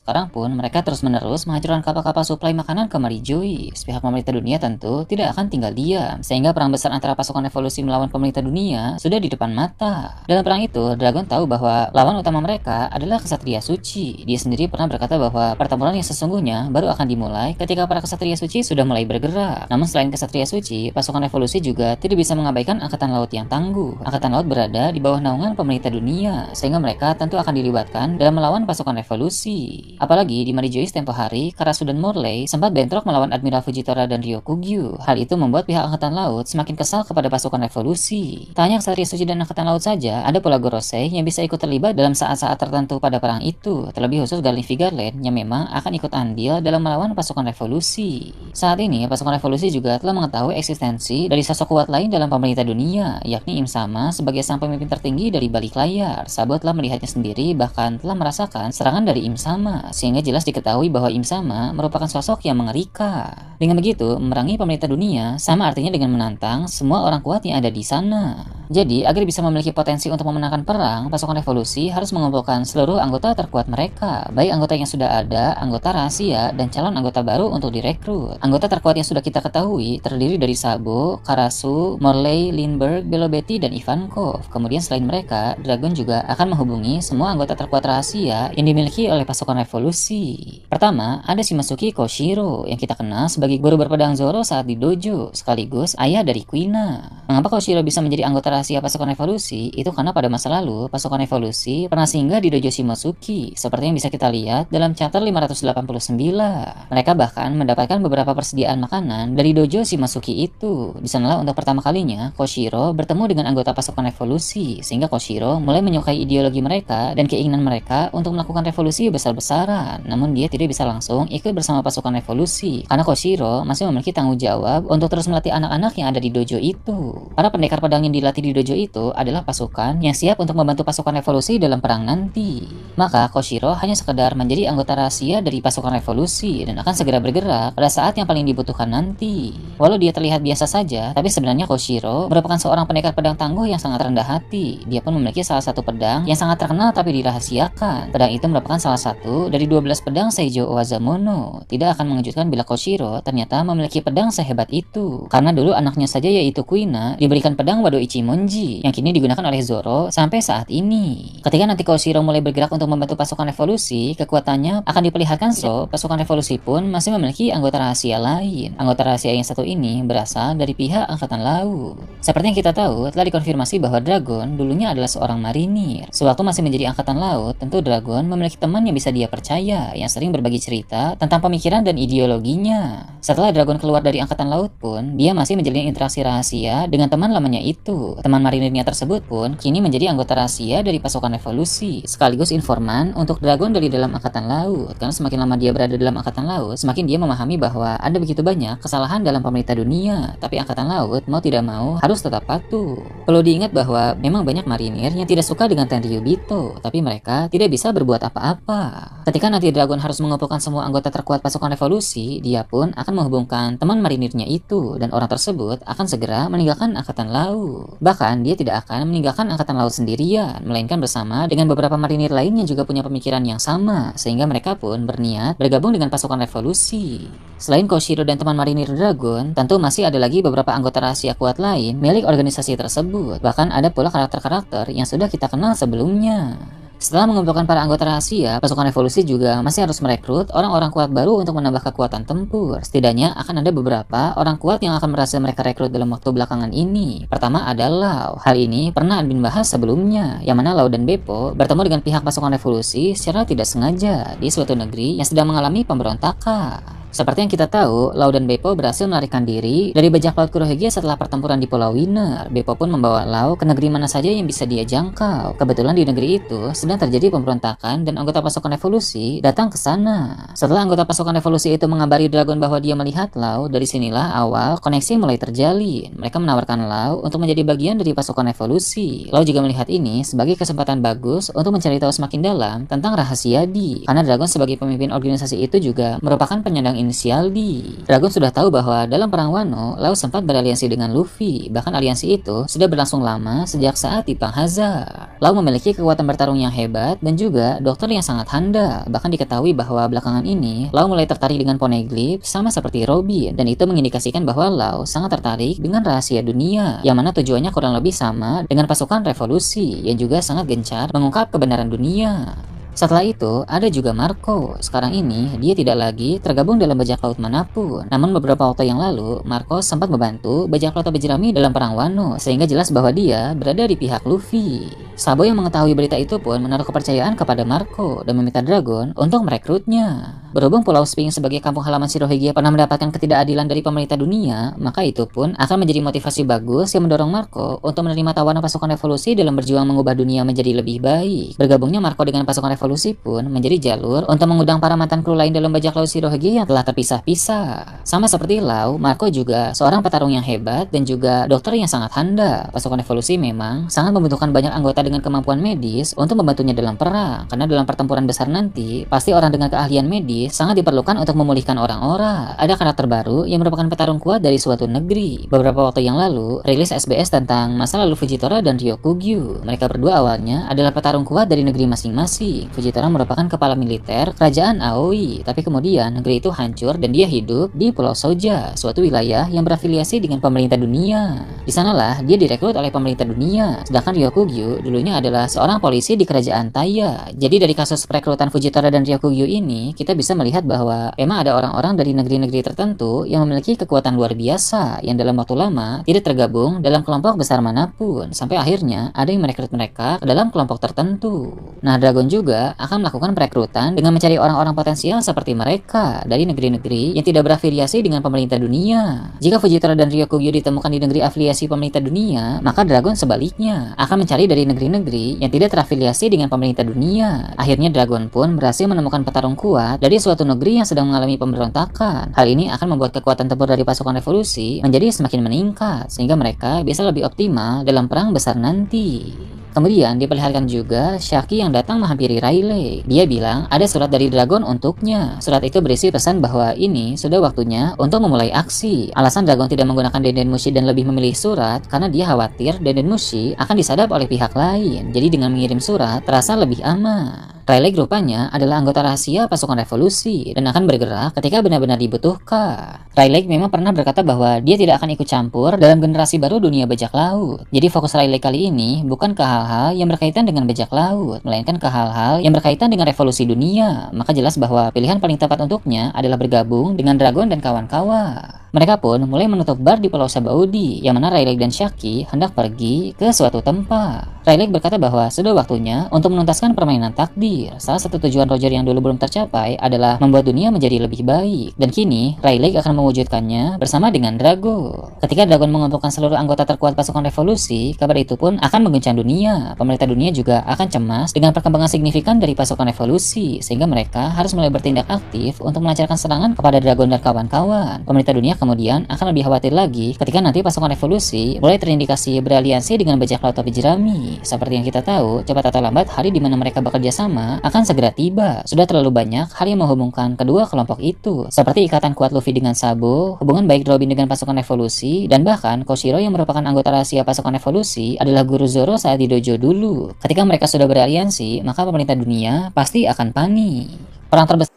sekarang pun mereka terus-menerus menghancurkan kapal-kapal suplai makanan ke Mary Joyce. Pihak pemerintah dunia tentu tidak akan tinggal diam, sehingga perang besar antara pasukan revolusi melawan pemerintah dunia sudah di depan mata. Dalam perang itu, Dragon tahu bahwa lawan utama mereka adalah kesatria suci. Dia sendiri pernah berkata bahwa pertempuran yang sesungguhnya baru akan dimulai ketika para kesatria suci sudah mulai bergerak. Namun selain kesatria suci, pasukan revolusi juga tidak bisa mengabaikan angkatan laut yang tangguh. Angkatan laut berada di bawah naungan pemerintah dunia, sehingga mereka tentu akan dilibatkan dalam melawan pasukan revolusi. Apalagi di Mary Joyce tempo hari, Karasu dan Morley sempat bentrok melawan Admiral Fujitora dan Ryokugyu. Hal itu membuat pihak angkatan laut semakin kesal kepada pasukan revolusi. Tak hanya kesatria suci dan angkatan laut saja, ada pula Gorosei yang bisa ikut terlibat dalam saat-saat tertentu pada perang itu. Terlebih khusus Garlic Garland yang memang akan ikut andil dalam melawan pasukan revolusi. Saat ini, pasukan revolusi juga telah mengetahui eksistensi dari sosok kuat lain dalam pemerintah dunia, yakni Im Sama sebagai sang pemimpin tertinggi dari balik layar. Sabo telah melihatnya sendiri, bahkan telah merasakan serangan dari Im Sama, sehingga jelas diketahui bahwa Im Sama merupakan sosok yang mengerikan. Dengan begitu, memerangi pemerintah dunia sama artinya dengan menantang semua orang kuat yang ada di sana. Jadi, agar bisa memiliki potensi untuk memenangkan perang, pasukan revolusi harus mengumpulkan seluruh anggota terkuat mereka, baik anggota yang sudah ada, anggota rahasia, dan calon anggota baru untuk direkrut. Anggota terkuat yang sudah kita ketahui terdiri dari Sabo, Karasu, Morley, Lindbergh, Belobetti, dan Ivankov. Kemudian selain mereka, Dragon juga akan menghubungi semua anggota terkuat rahasia yang dimiliki oleh pasukan revolusi. Pertama, ada Shimasuki Koshiro yang kita kenal sebagai guru berpedang Zoro saat di dojo, sekaligus ayah dari Kuina. Mengapa Koshiro bisa menjadi anggota rahasia pasukan revolusi? Itu karena pada masa lalu, pasukan revolusi pernah singgah di dojo Shimotsuki, seperti yang bisa kita lihat dalam chapter 589. Mereka bahkan mendapatkan beberapa persediaan makanan dari dojo Shimotsuki itu. Di sanalah untuk pertama kalinya Koshiro bertemu dengan anggota pasukan revolusi, sehingga Koshiro mulai menyukai ideologi mereka dan keinginan mereka untuk melakukan revolusi besar-besaran. Namun dia tidak bisa langsung ikut bersama pasukan revolusi, karena Koshiro masih memiliki tanggung jawab untuk terus melatih anak-anak yang ada di dojo itu. Para pendekar pedang yang dilatih di dojo itu adalah pasukan yang siap untuk membantu pasukan revolusi dalam perang nanti. Maka Koshiro hanya sekedar menjadi anggota rahasia dari pasukan revolusi dan akan segera bergerak pada saat yang paling dibutuhkan nanti. Walau dia terlihat biasa saja, tapi sebenarnya Koshiro merupakan seorang pendekar pedang tangguh yang sangat rendah hati. Dia pun memiliki salah satu pedang yang sangat terkenal tapi dirahasiakan. Pedang itu merupakan salah satu dari 12 pedang Seijo Owazamono. Tidak akan mengejutkan bila Koshiro ternyata memiliki pedang sehebat itu, karena dulu anaknya saja yaitu Kuina diberikan pedang Wado Ichimonji yang kini digunakan oleh Zoro sampai saat ini. Ketika nanti Koshiro mulai bergerak untuk membantu pasukan revolusi, kekuatannya akan diperlihatkan. Pasukan revolusi pun masih memiliki anggota rahasia lain. Anggota rahasia yang satu ini berasal dari pihak angkatan laut. Seperti yang kita tahu, telah dikonfirmasi bahwa Dragon dulunya adalah seorang marinir. Sewaktu masih menjadi angkatan laut, tentu Dragon memiliki teman yang bisa dia percaya, yang sering berbagi cerita tentang pemikiran dan ideologinya. Setelah Dragon keluar dari angkatan laut pun, dia masih menjalin interaksi rahasia dengan teman lamanya itu. Teman marinirnya tersebut pun kini menjadi anggota rahasia dari pasukan revolusi, sekaligus informan untuk Dragon dari dalam angkatan laut. Karena semakin lama dia berada dalam angkatan laut, semakin dia memahami bahwa ada begitu banyak kesalahan dalam pemerintah dunia, tapi angkatan laut mau tidak mau harus tetap patuh. Perlu diingat bahwa memang banyak marinir yang tidak suka dengan Tenryubito, tapi mereka tidak bisa berbuat apa-apa. Ketika nanti Dragon harus mengumpulkan semua anggota terkuat pasukan revolusi, dia pun akan menghubungkan teman marinirnya itu, dan orang tersebut akan segera meninggalkan angkatan laut. Bahkan dia tidak akan meninggalkan angkatan laut sendirian, melainkan bersama dengan beberapa marinir lain yang juga punya pemikiran yang sama, sehingga mereka pun berniat bergabung dengan pasukan revolusi. Selain Koshiro dan teman marinir Dragon, tentu masih ada lagi beberapa anggota rahasia kuat lain milik organisasi tersebut. Bahkan ada pula karakter-karakter yang sudah kita kenal sebelumnya. Setelah mengumpulkan para anggota rahasia, pasukan revolusi juga masih harus merekrut orang-orang kuat baru untuk menambah kekuatan tempur. Setidaknya akan ada beberapa orang kuat yang akan berhasil mereka rekrut dalam waktu belakangan ini. Pertama adalah Lau. Hal ini pernah admin bahas sebelumnya, yang mana Lau dan Beppo bertemu dengan pihak pasukan revolusi secara tidak sengaja di suatu negeri yang sedang mengalami pemberontakan. Seperti yang kita tahu, Lau dan Beppo berhasil melarikan diri dari bajak laut Kurohige setelah pertempuran di Pulau Winner. Beppo pun membawa Lau ke negeri mana saja yang bisa dia jangkau. Kebetulan di negeri itu sedang terjadi pemberontakan dan anggota pasukan revolusi datang ke sana. Setelah anggota pasukan revolusi itu mengabari Dragon bahwa dia melihat Lau, dari sinilah awal koneksi mulai terjalin. Mereka menawarkan Lau untuk menjadi bagian dari pasukan revolusi. Lau juga melihat ini sebagai kesempatan bagus untuk mencari tahu semakin dalam tentang rahasia D. Karena Dragon sebagai pemimpin organisasi itu juga merupakan penyandang inisial D. Dragon sudah tahu bahwa dalam perang Wano, Lau sempat beraliansi dengan Luffy. Bahkan aliansi itu sudah berlangsung lama sejak saat di Perang Hazard. Lau memiliki kekuatan bertarung yang hebat dan juga dokter yang sangat handal. Bahkan diketahui bahwa belakangan ini Lau mulai tertarik dengan Poneglyph sama seperti Robin, dan itu mengindikasikan bahwa Lau sangat tertarik dengan rahasia dunia, yang mana tujuannya kurang lebih sama dengan pasukan revolusi yang juga sangat gencar mengungkap kebenaran dunia. Setelah itu, ada juga Marco. Sekarang ini, dia tidak lagi tergabung dalam bajak laut manapun. Namun beberapa waktu yang lalu, Marco sempat membantu bajak laut Tobi Jerami dalam perang Wano, sehingga jelas bahwa dia berada di pihak Luffy. Sabo yang mengetahui berita itu pun menaruh kepercayaan kepada Marco dan meminta Dragon untuk merekrutnya. Berhubung Pulau Sphinx sebagai kampung halaman Shirohige pernah mendapatkan ketidakadilan dari pemerintah dunia, maka itu pun akan menjadi motivasi bagus yang mendorong Marco untuk menerima tawaran pasukan revolusi dalam berjuang mengubah dunia menjadi lebih baik. Bergabungnya Marco dengan pasukan revolusi pun menjadi jalur untuk mengundang para mantan kru lain dalam bajak laut Shirohige yang telah terpisah-pisah. Sama seperti Lau, Marco juga seorang petarung yang hebat dan juga dokter yang sangat handal. Pasukan revolusi memang sangat membutuhkan banyak anggota dengan kemampuan medis untuk membantunya dalam perang, karena dalam pertempuran besar nanti pasti orang dengan keahlian medis sangat diperlukan untuk memulihkan orang-orang. Ada karakter baru yang merupakan petarung kuat dari suatu negeri. Beberapa waktu yang lalu, rilis SBS tentang masa lalu Fujitora dan Ryokugyu. Mereka berdua awalnya adalah petarung kuat dari negeri masing-masing. Fujitora merupakan kepala militer kerajaan Aoi, tapi kemudian negeri itu hancur dan dia hidup di Pulau Soja, suatu wilayah yang berafiliasi dengan pemerintah dunia. Di sanalah dia direkrut oleh pemerintah dunia. Sedangkan Ryokugyu dulunya adalah seorang polisi di kerajaan Taya. Jadi dari kasus perekrutan Fujitora dan Ryokugyu ini, kita bisa melihat bahwa memang ada orang-orang dari negeri-negeri tertentu yang memiliki kekuatan luar biasa yang dalam waktu lama tidak tergabung dalam kelompok besar manapun, sampai akhirnya ada yang merekrut mereka ke dalam kelompok tertentu. Nah, Dragon juga akan melakukan perekrutan dengan mencari orang-orang potensial seperti mereka dari negeri-negeri yang tidak berafiliasi dengan pemerintah dunia. Jika Fujitora dan Ryokugyu ditemukan di negeri afiliasi pemerintah dunia, maka Dragon sebaliknya akan mencari dari negeri-negeri yang tidak terafiliasi dengan pemerintah dunia. Akhirnya Dragon pun berhasil menemukan petarung kuat dari suatu negeri yang sedang mengalami pemberontakan. Hal ini akan membuat kekuatan tempur dari pasukan revolusi menjadi semakin meningkat, sehingga mereka bisa lebih optimal dalam perang besar nanti. Kemudian diperlihatkan juga Shaki yang datang menghampiri Rayleigh. Dia bilang ada surat dari Dragon untuknya. Surat itu berisi pesan bahwa ini sudah waktunya untuk memulai aksi. Alasan Dragon tidak menggunakan Denden Mushi dan lebih memilih surat karena dia khawatir Denden Mushi akan disadap oleh pihak lain. Jadi dengan mengirim surat terasa lebih aman. Rayleigh rupanya adalah anggota rahasia pasukan revolusi dan akan bergerak ketika benar-benar dibutuhkan. Rayleigh memang pernah berkata bahwa dia tidak akan ikut campur dalam generasi baru dunia bajak laut. Jadi fokus Rayleigh kali ini bukan ke hal-hal yang berkaitan dengan bajak laut, melainkan ke hal-hal yang berkaitan dengan revolusi dunia. Maka jelas bahwa pilihan paling tepat untuknya adalah bergabung dengan Dragon dan kawan-kawan. Mereka pun mulai menutup bar di Pulau Sabaudi, yang mana Rayleigh dan Shaki hendak pergi ke suatu tempat. Rayleigh berkata bahwa sudah waktunya untuk menuntaskan permainan takdir. Salah satu tujuan Roger yang dulu belum tercapai adalah membuat dunia menjadi lebih baik. Dan kini, Rayleigh akan mewujudkannya bersama dengan Dragon. Ketika Dragon mengumpulkan seluruh anggota terkuat pasukan revolusi, kabar itu pun akan mengguncang dunia. Pemerintah dunia juga akan cemas dengan perkembangan signifikan dari pasukan revolusi, sehingga mereka harus mulai bertindak aktif untuk melancarkan serangan kepada Dragon dan kawan-kawan. Pemerintah dunia kemudian akan lebih khawatir lagi ketika nanti pasukan revolusi mulai terindikasi beraliansi dengan bajak laut Tobi Jerami. Seperti yang kita tahu, cepat atau lambat hari di mana mereka bekerja sama akan segera tiba. Sudah terlalu banyak hal yang menghubungkan kedua kelompok itu, seperti ikatan kuat Luffy dengan Sabo, hubungan baik Robin dengan pasukan revolusi, dan bahkan Koshiro yang merupakan anggota rahasia pasukan revolusi adalah guru Zoro saat di dojo dulu. Ketika mereka sudah beraliansi, maka pemerintah dunia pasti akan panik. Perang terbesar